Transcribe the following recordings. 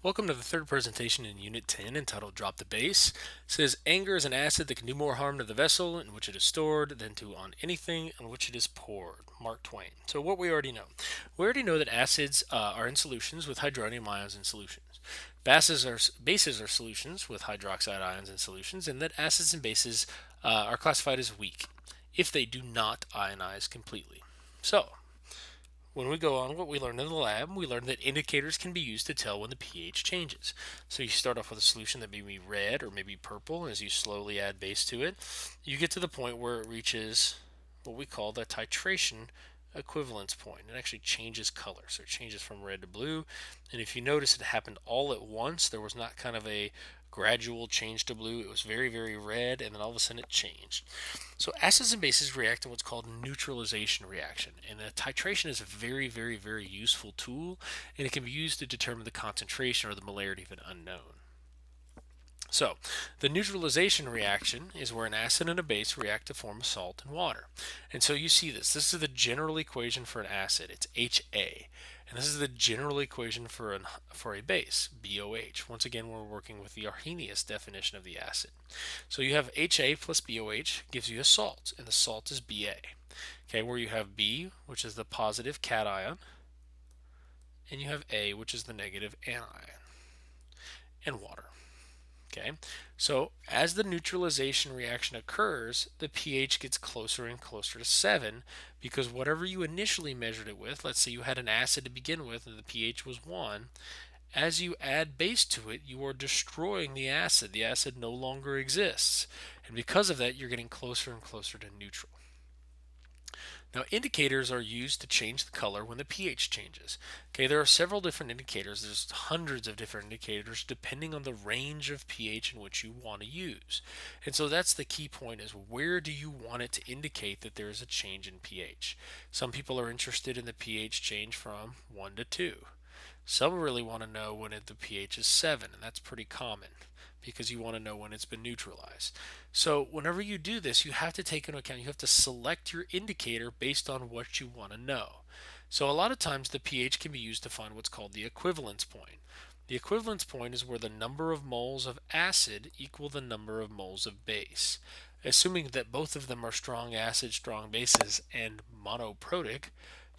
Welcome to the third presentation in Unit 10 entitled Drop the Base. It says anger is an acid that can do more harm to the vessel in which it is stored than to on anything on which it is poured. Mark Twain. So what we already know. We already know that acids are in solutions with hydronium ions in solutions. Bases are solutions with hydroxide ions in solutions, and that acids and bases are classified as weak if they do not ionize completely. So, when we go on what we learned in the lab, we learned that indicators can be used to tell when the pH changes. So you start off with a solution that may be red or maybe purple, and as you slowly add base to it, you get to the point where it reaches what we call the titration equivalence point. It actually changes color, so it changes from red to blue. And if you notice, it happened all at once. There was not kind of a gradual change to blue. It was very, very red, and then all of a sudden it changed. So acids and bases react in what's called neutralization reaction, and the titration is a very, very, very useful tool, and it can be used to determine the concentration or the molarity of an unknown. So, the neutralization reaction is where an acid and a base react to form a salt and water. And so you see this. This is the general equation for an acid. It's HA. And this is the general equation for a base, BOH. Once again, we're working with the Arrhenius definition of the acid. So you have HA plus BOH gives you a salt, and the salt is Ba. Okay, where you have B, which is the positive cation, and you have A, which is the negative anion, and water. Okay, so as the neutralization reaction occurs, the pH gets closer and closer to 7 because whatever you initially measured it with, let's say you had an acid to begin with and the pH was 1, as you add base to it, you are destroying the acid. The acid no longer exists. And because of that, you're getting closer and closer to neutral. Now, indicators are used to change the color when the pH changes. Okay, there are several different indicators. There's hundreds of different indicators depending on the range of pH in which you want to use. And so that's the key point is where do you want it to indicate that there is a change in pH? Some people are interested in the pH change from 1 to 2. Some really want to know when the pH is 7, and that's pretty common because you want to know when it's been neutralized. So whenever you do this, you have to take into account, you have to select your indicator based on what you want to know. So a lot of times the pH can be used to find what's called the equivalence point. The equivalence point is where the number of moles of acid equal the number of moles of base. Assuming that both of them are strong acids, strong bases, and monoprotic,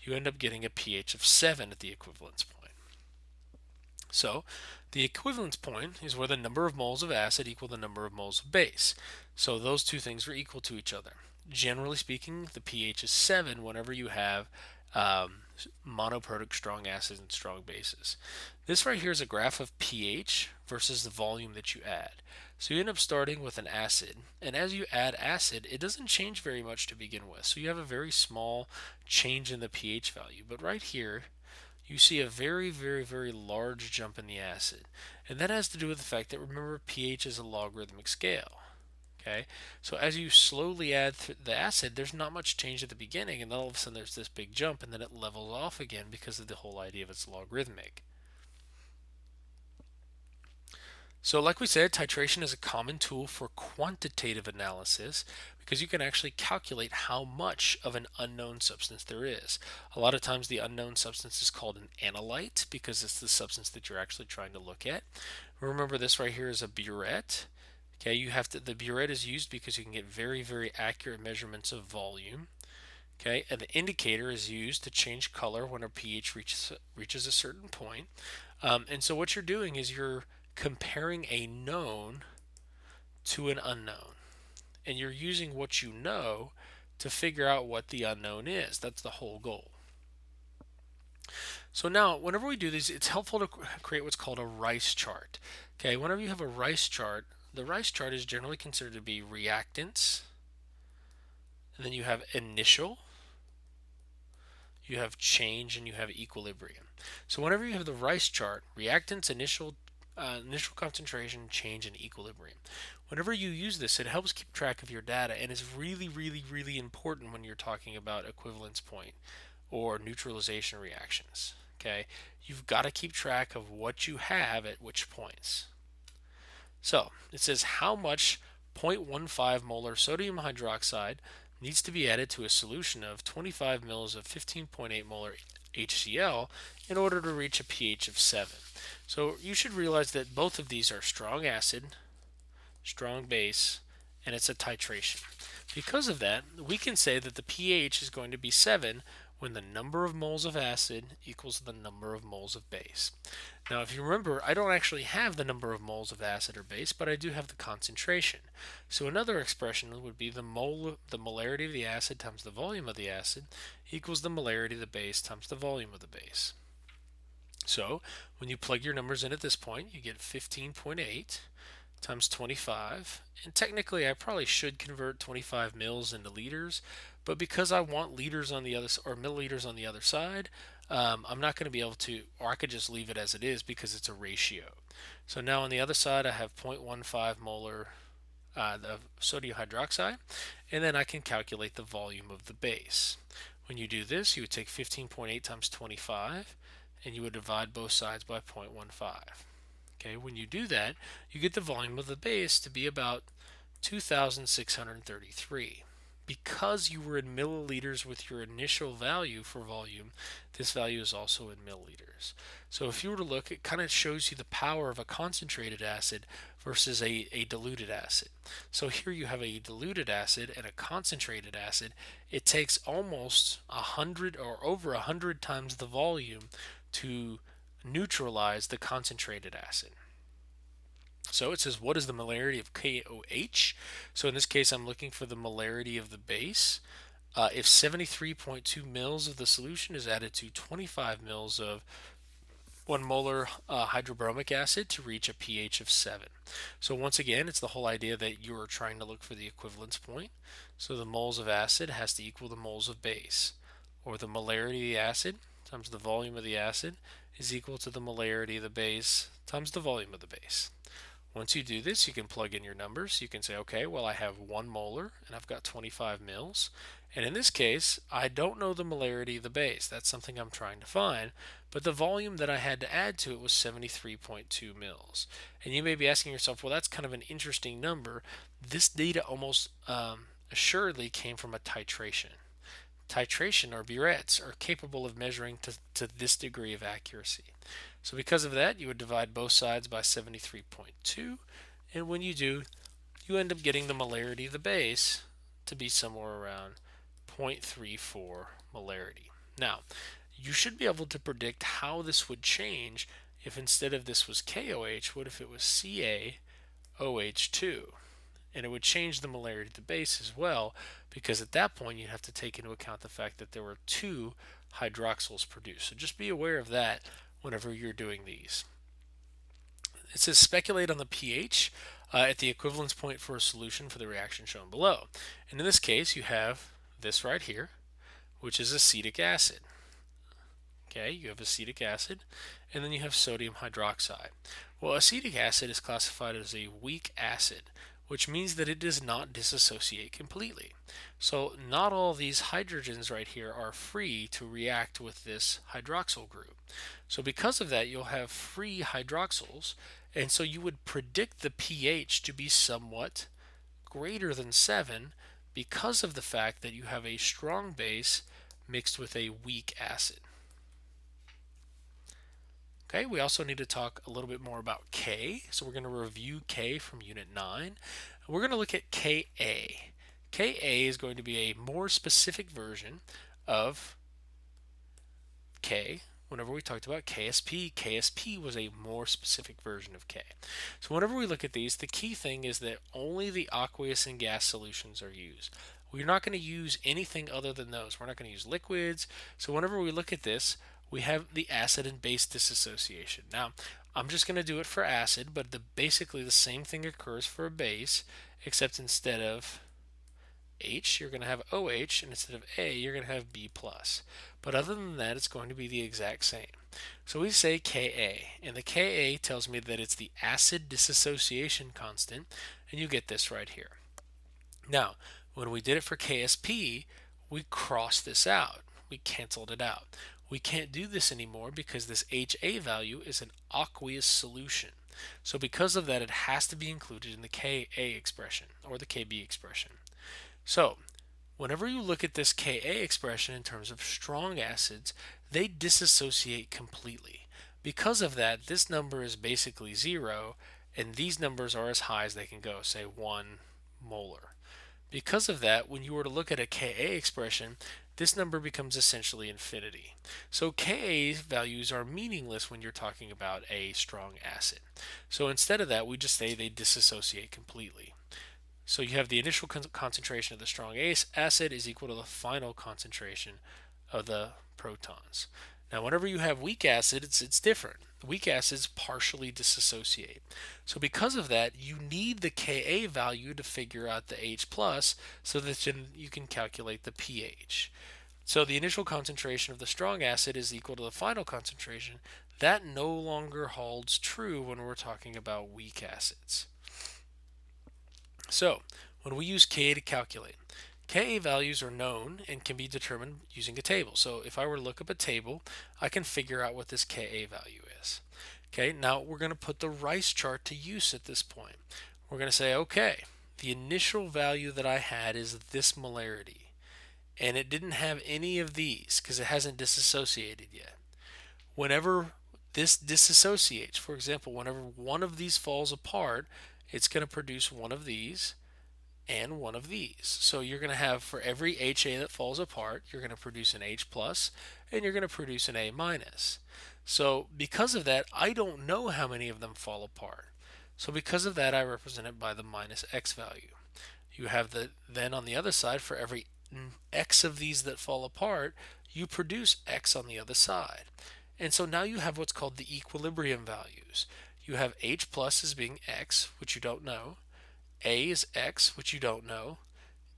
you end up getting a pH of 7 at the equivalence point. So the equivalence point is where the number of moles of acid equal the number of moles of base. So those two things are equal to each other. Generally speaking, the pH is 7 whenever you have monoprotic strong acids and strong bases. This right here is a graph of pH versus the volume that you add. So you end up starting with an acid, and as you add acid, it doesn't change very much to begin with. So you have a very small change in the pH value. But right here, you see a very, very, very large jump in the acid. And that has to do with the fact that, remember, pH is a logarithmic scale. Okay, so as you slowly add the acid, there's not much change at the beginning, and then all of a sudden there's this big jump, and then it levels off again because of the whole idea of it's logarithmic. So like we said, titration is a common tool for quantitative analysis because you can actually calculate how much of an unknown substance there is. A lot of times the unknown substance is called an analyte because it's the substance that you're actually trying to look at. Remember, this right here is a burette. Okay, the burette is used because you can get very, very accurate measurements of volume. Okay, and the indicator is used to change color when a pH reaches a certain point. And so what you're doing is you're comparing a known to an unknown, and you're using what you know to figure out what the unknown is. That's the whole goal. So now, whenever we do these, it's helpful to create what's called a rice chart. Okay, whenever you have a rice chart, the rice chart is generally considered to be reactants, and then you have initial, you have change, and you have equilibrium. So whenever you have the rice chart, reactants, initial concentration, change, and equilibrium. Whenever you use this, it helps keep track of your data and is really, really, really important when you're talking about equivalence point or neutralization reactions. Okay, you've got to keep track of what you have at which points. So it says how much 0.15 molar sodium hydroxide needs to be added to a solution of 25 mils of 15.8 molar HCl in order to reach a pH of 7. So you should realize that both of these are strong acid, strong base, and it's a titration. Because of that, we can say that the pH is going to be 7 when the number of moles of acid equals the number of moles of base. Now, if you remember, I don't actually have the number of moles of acid or base, but I do have the concentration. So another expression would be the molarity of the acid times the volume of the acid equals the molarity of the base times the volume of the base. So when you plug your numbers in at this point, you get 15.8 times 25, and technically I probably should convert 25 mils into liters, but because I want liters on the other or milliliters on the other side, I'm not going to be able to, or I could just leave it as it is because it's a ratio. So now on the other side I have 0.15 molar of sodium hydroxide, and then I can calculate the volume of the base. When you do this, you would take 15.8 times 25, and you would divide both sides by 0.15. Okay, when you do that, you get the volume of the base to be about 2,633. Because you were in milliliters with your initial value for volume, this value is also in milliliters. So if you were to look, it kind of shows you the power of a concentrated acid versus a diluted acid. So here you have a diluted acid and a concentrated acid. It takes almost 100 or over 100 times the volume to neutralize the concentrated acid. So it says, what is the molarity of KOH? So in this case, I'm looking for the molarity of the base. If 73.2 mils of the solution is added to 25 mils of 1 molar hydrobromic acid to reach a pH of 7. So once again, it's the whole idea that you are trying to look for the equivalence point. So the moles of acid has to equal the moles of base, or the molarity of the acid times the volume of the acid is equal to the molarity of the base times the volume of the base. Once you do this, you can plug in your numbers. You can say, okay, well, I have 1 molar and I've got 25 mils. And in this case, I don't know the molarity of the base. That's something I'm trying to find. But the volume that I had to add to it was 73.2 mils. And you may be asking yourself, well, that's kind of an interesting number. This data almost assuredly came from a titration. Titration, or burettes, are capable of measuring to this degree of accuracy. So because of that, you would divide both sides by 73.2, and when you do, you end up getting the molarity of the base to be somewhere around 0.34 molarity. Now, you should be able to predict how this would change if instead of this was KOH, what if it was CaOH2? And it would change the molarity of the base as well, because at that point you'd have to take into account the fact that there were 2 hydroxyls produced. So just be aware of that whenever you're doing these. It says speculate on the pH at the equivalence point for a solution for the reaction shown below. And in this case, you have this right here, which is acetic acid. Okay, you have acetic acid, and then you have sodium hydroxide. Well, acetic acid is classified as a weak acid, which means that it does not dissociate completely. So not all these hydrogens right here are free to react with this hydroxyl group. So because of that, you'll have free hydroxyls, and so you would predict the pH to be somewhat greater than 7 because of the fact that you have a strong base mixed with a weak acid. Okay, we also need to talk a little bit more about K. So we're going to review K from Unit 9. We're going to look at Ka. Ka is going to be a more specific version of K. Whenever we talked about KSP, KSP was a more specific version of K. So whenever we look at these, the key thing is that only the aqueous and gas solutions are used. We're not going to use anything other than those. We're not going to use liquids. So whenever we look at this, we have the acid and base dissociation. Now, I'm just going to do it for acid, but basically the same thing occurs for a base, except instead of H, you're going to have OH, and instead of A, you're going to have B+. But other than that, it's going to be the exact same. So we say Ka, and the Ka tells me that it's the acid dissociation constant, and you get this right here. Now, when we did it for KSP, we crossed this out. We canceled it out. We can't do this anymore because this HA value is an aqueous solution. So because of that, it has to be included in the Ka expression or the Kb expression. So whenever you look at this Ka expression in terms of strong acids, they dissociate completely. Because of that, this number is basically 0, and these numbers are as high as they can go, say 1 molar. Because of that, when you were to look at a Ka expression, this number becomes essentially infinity. So Ka values are meaningless when you're talking about a strong acid. So instead of that, we just say they disassociate completely. So you have the initial concentration of the strong acid is equal to the final concentration of the protons. Now, whenever you have weak acid, it's different. Weak acids partially disassociate. So because of that, you need the Ka value to figure out the H plus so that you can calculate the pH. So the initial concentration of the strong acid is equal to the final concentration. That no longer holds true when we're talking about weak acids. So when we use Ka to calculate, Ka values are known and can be determined using a table. So if I were to look up a table, I can figure out what this Ka value is. Okay, now we're going to put the Rice chart to use at this point. We're going to say, okay, the initial value that I had is this molarity, and it didn't have any of these because it hasn't disassociated yet. Whenever this disassociates, for example, whenever one of these falls apart, it's going to produce one of these and one of these. So you're going to have, for every HA that falls apart, you're going to produce an H plus and you're going to produce an A minus. So because of that, I don't know how many of them fall apart. So because of that, I represent it by the minus X value. You have then on the other side, for every X of these that fall apart, you produce X on the other side. And so now you have what's called the equilibrium values. You have H plus as being X, which you don't know. A is X, which you don't know.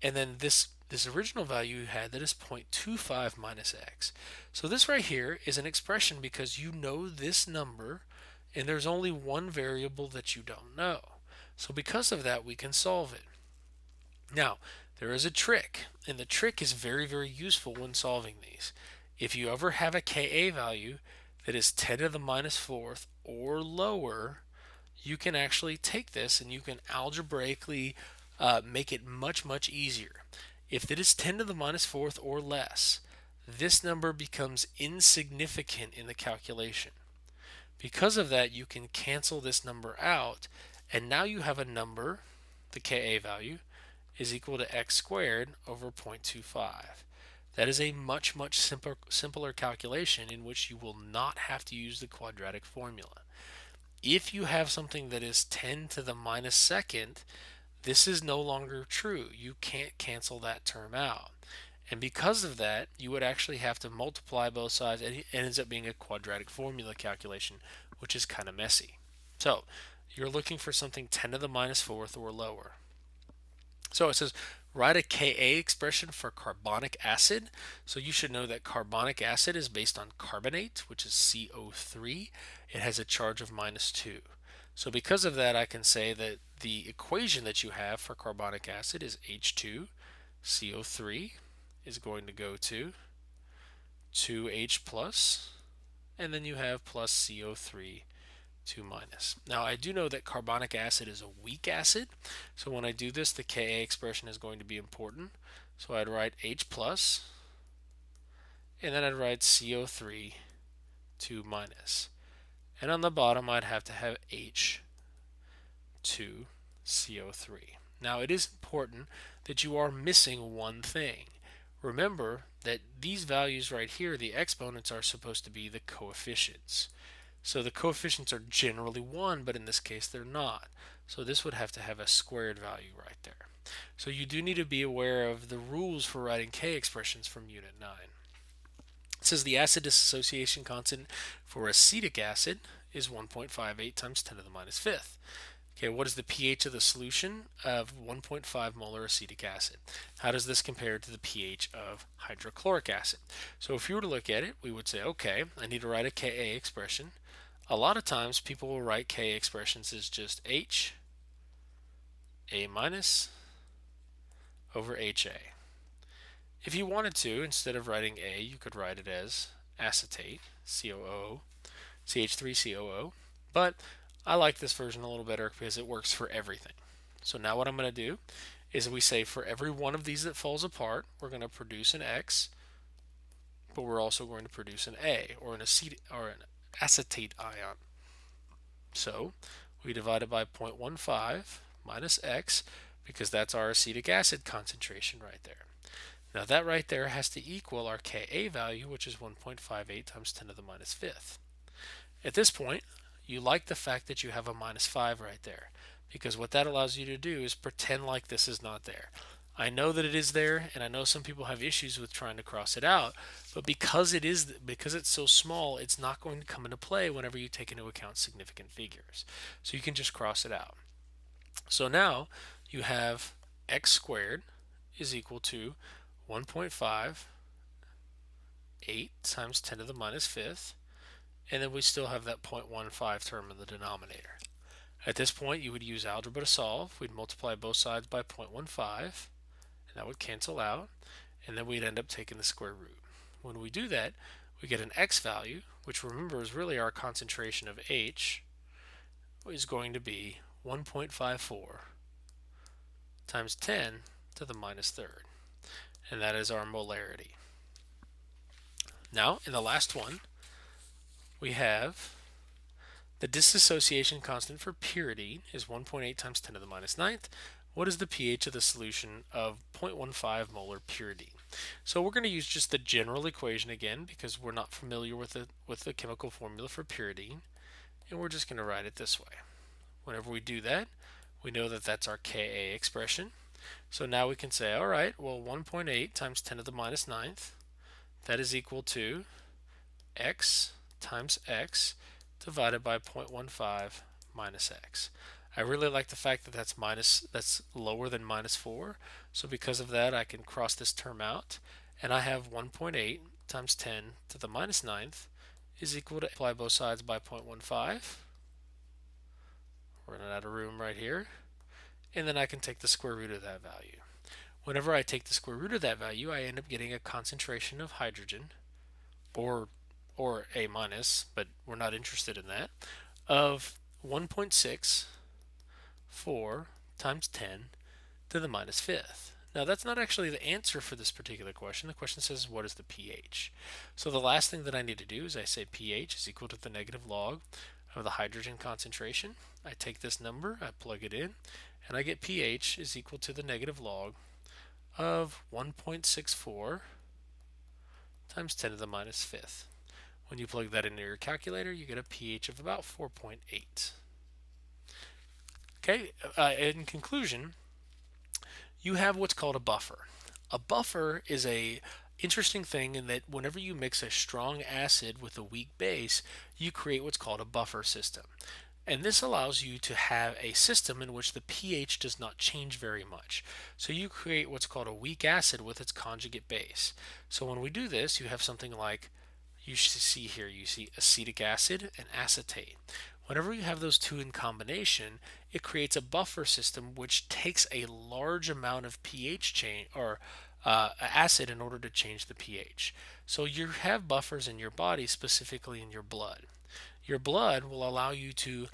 And then this original value you had that is 0.25 minus X. So this right here is an expression because you know this number and there's only one variable that you don't know. So because of that, we can solve it. Now, there is a trick, and the trick is very, very useful when solving these. If you ever have a Ka value that is 10 to the minus fourth or lower, you can actually take this and you can algebraically make it much, much easier. If it is 10 to the minus fourth or less, this number becomes insignificant in the calculation. Because of that, you can cancel this number out, and now you have a number, the Ka value, is equal to x squared over 0.25. That is a much, much simpler calculation in which you will not have to use the quadratic formula. If you have something that is 10 to the minus second, this is no longer true. You can't cancel that term out. And because of that, you would actually have to multiply both sides, and it ends up being a quadratic formula calculation, which is kind of messy. So you're looking for something 10 to the minus fourth or lower. So it says write a Ka expression for carbonic acid. So you should know that carbonic acid is based on carbonate, which is CO3. It has a charge of -2. So because of that, I can say that the equation that you have for carbonic acid is H2CO3 is going to go to 2H plus, and then you have plus CO3 2 minus. Now I do know that carbonic acid is a weak acid, so when I do this, the Ka expression is going to be important. So I'd write H plus, and then I'd write CO3 2 minus. And on the bottom, I'd have to have H2CO3. Now it is important that you are missing one thing. Remember that these values right here, the exponents, are supposed to be the coefficients. So the coefficients are generally 1, but in this case they're not. So this would have to have a squared value right there. So you do need to be aware of the rules for writing K expressions from Unit 9. It says the acid dissociation constant for acetic acid is 1.58 times 10 to the minus fifth. Okay, what is the pH of the solution of 1.5 molar acetic acid? How does this compare to the pH of hydrochloric acid? So if you were to look at it, we would say, okay, I need to write a Ka expression. A lot of times people will write Ka expressions as just H, A minus, over HA. If you wanted to, instead of writing A, you could write it as acetate, COO, CH3COO, but I like this version a little better because it works for everything. So now what I'm going to do is we say for every one of these that falls apart, we're going to produce an X, but we're also going to produce an A, or an acetate ion. So we divide it by 0.15 minus X, because that's our acetic acid concentration right there. Now that right there has to equal our Ka value, which is 1.58 times 10 to the minus fifth. At this point, you like the fact that you have a minus 5 right there, because what that allows you to do is pretend like this is not there. I know that it is there, and I know some people have issues with trying to cross it out, but because it's so small, it's not going to come into play whenever you take into account significant figures. So you can just cross it out. So now you have x squared is equal to 1.58 times 10 to the minus fifth, and then we still have that 0.15 term in the denominator. At this point, you would use algebra to solve. We'd multiply both sides by 0.15, and that would cancel out, and then we'd end up taking the square root. When we do that, we get an x value, which remember is really our concentration of H, is going to be 1.54 times 10 to the minus third, and that is our molarity. Now, in the last one, we have the dissociation constant for purity is 1.8 times 10 to the minus ninth. What is the pH of the solution of 0.15 molar purity? So we're going to use just the general equation again, because we're not familiar with the chemical formula for purity, and we're just going to write it this way. Whenever we do that, we know that that's our Ka expression. So now we can say, all right, well, 1.8 times 10 to the minus ninth, that is equal to x times x divided by 0.15 minus x. I really like the fact that that's lower than minus 4, so because of that I can cross this term out, and I have 1.8 times 10 to the minus ninth is equal to, apply both sides by 0.15. We're running out of room right here, and then I can take the square root of that value. Whenever I take the square root of that value, I end up getting a concentration of hydrogen, or A minus, but we're not interested in that, of 1.64 times 10 to the minus fifth. Now that's not actually the answer for this particular question. The question says, what is the pH? So the last thing that I need to do is I say pH is equal to the negative log of the hydrogen concentration. I take this number, I plug it in, and I get pH is equal to the negative log of 1.64 times 10 to the minus fifth. When you plug that into your calculator, you get a pH of about 4.8. Okay, in conclusion, you have what's called a buffer. A buffer is a interesting thing in that whenever you mix a strong acid with a weak base, you create what's called a buffer system. And this allows you to have a system in which the pH does not change very much. So you create what's called a weak acid with its conjugate base. So when we do this, you have something like, you see here, you see acetic acid and acetate. Whenever you have those two in combination, it creates a buffer system which takes a large amount of pH change, or acid, in order to change the pH. So you have buffers in your body, specifically in your blood. Your blood will allow you to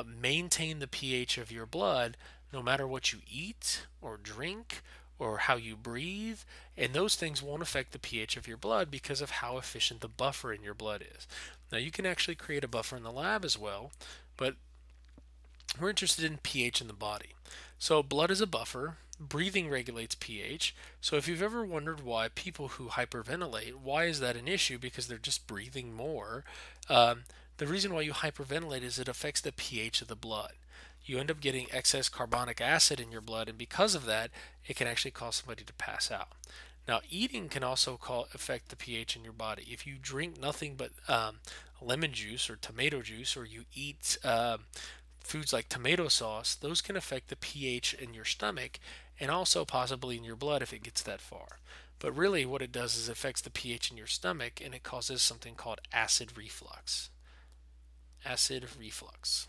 maintain the pH of your blood no matter what you eat or drink or how you breathe, and those things won't affect the pH of your blood because of how efficient the buffer in your blood is. Now you can actually create a buffer in the lab as well, but we're interested in pH in the body. So blood is a buffer, breathing regulates pH. So if you've ever wondered why people who hyperventilate, why is that an issue? Because they're just breathing more. The reason why you hyperventilate is it affects the pH of the blood. You end up getting excess carbonic acid in your blood, and because of that, it can actually cause somebody to pass out. Now, eating can also affect the pH in your body. If you drink nothing but lemon juice or tomato juice, or you eat foods like tomato sauce, those can affect the pH in your stomach and also possibly in your blood if it gets that far. But really what it does is it affects the pH in your stomach, and it causes something called acid reflux. Acid reflux.